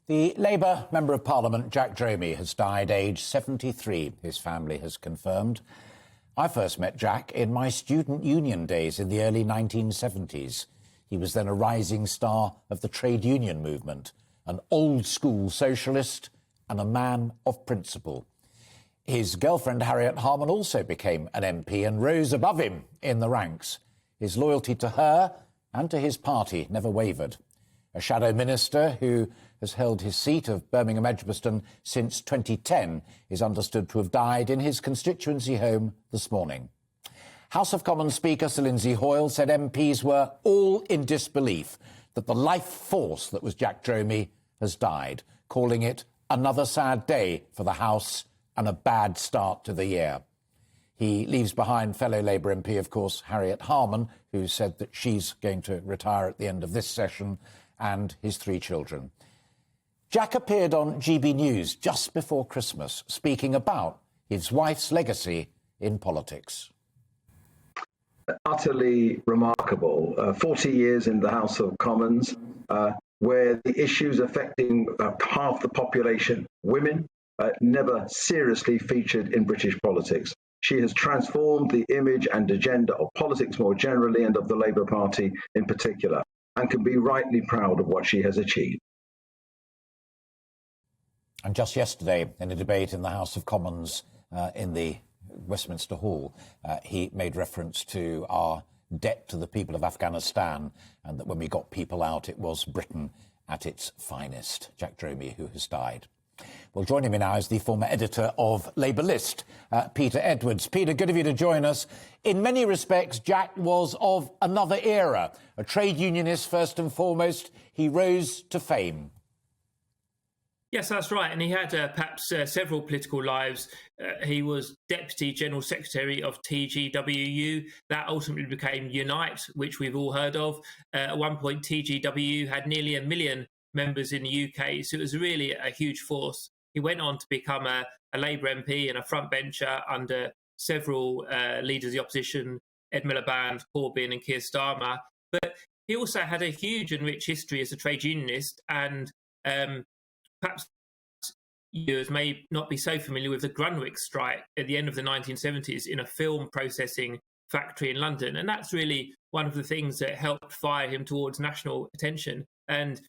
The Labour Member of Parliament, Jack Dromey, has died aged 73, his family has confirmed. I first met Jack in my student union days in the early 1970s. He was then a rising star of the trade union movement, an old-school socialist and a man of principle. His girlfriend, Harriet Harman, also became an MP and rose above him in the ranks. His loyalty to her and to his party never wavered. A shadow minister who has held his seat of Birmingham Edgbaston since 2010 is understood to have died in his constituency home this morning. House of Commons Speaker Sir Lindsay Hoyle said MPs were all in disbelief that the life force that was Jack Dromey has died, calling it another sad day for the House and a bad start to the year. He leaves behind fellow Labour MP, of course, Harriet Harman, who said that she's going to retire at the end of this session, and his 3 children. Jack appeared on GBNews just before Christmas, speaking about his wife's legacy in politics. Utterly remarkable. 40 years in the House of Commons, where the issues affecting half the population, women, never seriously featured in British politics. She has transformed the image and agenda of politics more generally and of the Labour Party in particular, and can be rightly proud of what she has achieved. And just yesterday, in a debate in the House of Commons in the Westminster Hall, he made reference to our debt to the people of Afghanistan, and that when we got people out, it was Britain at its finest. Jack Dromey, who has died. Well, joining me now is the former editor of Labour List, Peter Edwards. Peter, good of you to join us. In many respects, Jack was of another era. A trade unionist first and foremost, he rose to fame. Yes, that's right. And he had perhaps several political lives. He was Deputy General Secretary of TGWU. That ultimately became Unite, which we've all heard of. At one point, TGWU had nearly 1 million members in the UK, so it was really a huge force. He went on to become a Labour MP and a frontbencher under several leaders of the opposition, Ed Miliband, Corbyn and Keir Starmer. But he also had a huge and rich history as a trade unionist, and perhaps viewers may not be so familiar with the Grunwick strike at the end of the 1970s in a film processing factory in London. And that's really one of the things that helped fire him towards national attention. And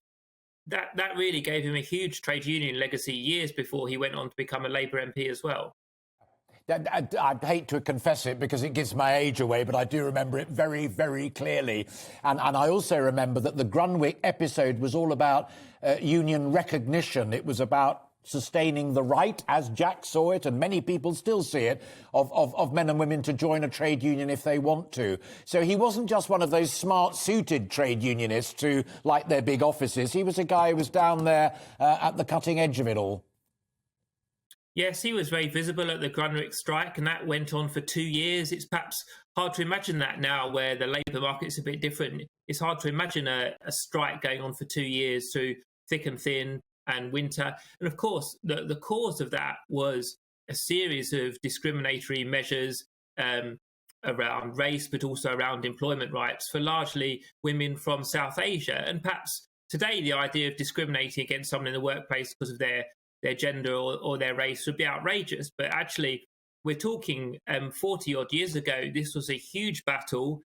that really gave him a huge trade union legacy years before he went on to become a Labour MP as well. I hate to confess it because it gives my age away, but I do remember it very, very clearly. And I also remember that the Grunwick episode was all about union recognition. It was about sustaining the right, as Jack saw it, and many people still see it, of men and women to join a trade union if they want to. So he wasn't just one of those smart-suited trade unionists who like their big offices. He was a guy who was down there at the cutting edge of it all. Yes, he was very visible at the Grunwick strike, and that went on for 2 years. It's perhaps hard to imagine that now, where the labour market's a bit different. It's hard to imagine a strike going on for 2 years through thick and thin and winter. And of course, the cause of that was a series of discriminatory measures around race, but also around employment rights for largely women from South Asia. And perhaps today, the idea of discriminating against someone in the workplace because of their gender or their race would be outrageous. But actually, we're talking 40 odd years ago, this was a huge battle,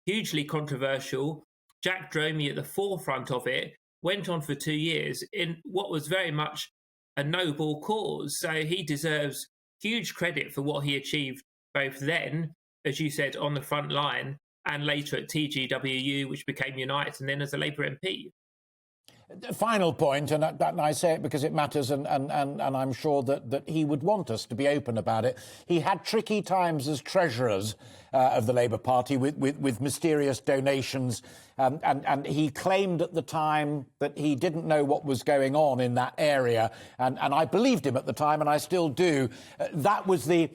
hugely controversial. Jack Dromey at the forefront of it, went on for 2 years in what was very much a noble cause. So he deserves huge credit for what he achieved, both then, as you said, on the front line, and later at TGWU, which became Unite, and then as a Labour MP. Final point, and I say it because it matters, and I'm sure that he would want us to be open about it. He had tricky times as treasurers of the Labour Party with mysterious donations, and he claimed at the time that he didn't know what was going on in that area, and I believed him at the time, and I still do. That was the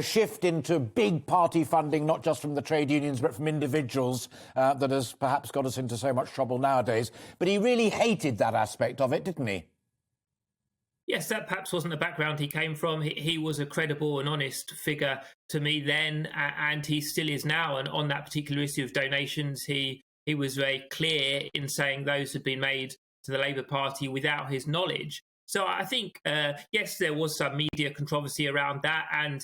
shift into big party funding, not just from the trade unions but from individuals, that has perhaps got us into so much trouble nowadays. But he really hated that aspect of it, didn't he? Yes, that perhaps wasn't the background he came from. He was a credible and honest figure to me then, and he still is now. And on that particular issue of donations, he was very clear in saying those had been made to the Labour Party without his knowledge. So I think, yes, there was some media controversy around that, and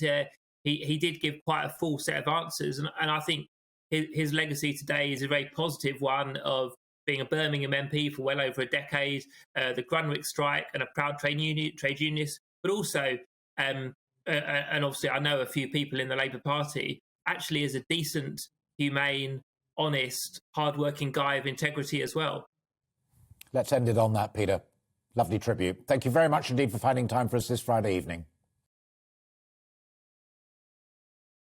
he did give quite a full set of answers. And I think his legacy today is a very positive one of being a Birmingham MP for well over a decade, the Grunwick strike, and a proud trade unionist, but also, and obviously I know a few people in the Labour Party, actually is a decent, humane, honest, hard-working guy of integrity as well. Let's end it on that, Peter. Lovely tribute. Thank you very much indeed for finding time for us this Friday evening.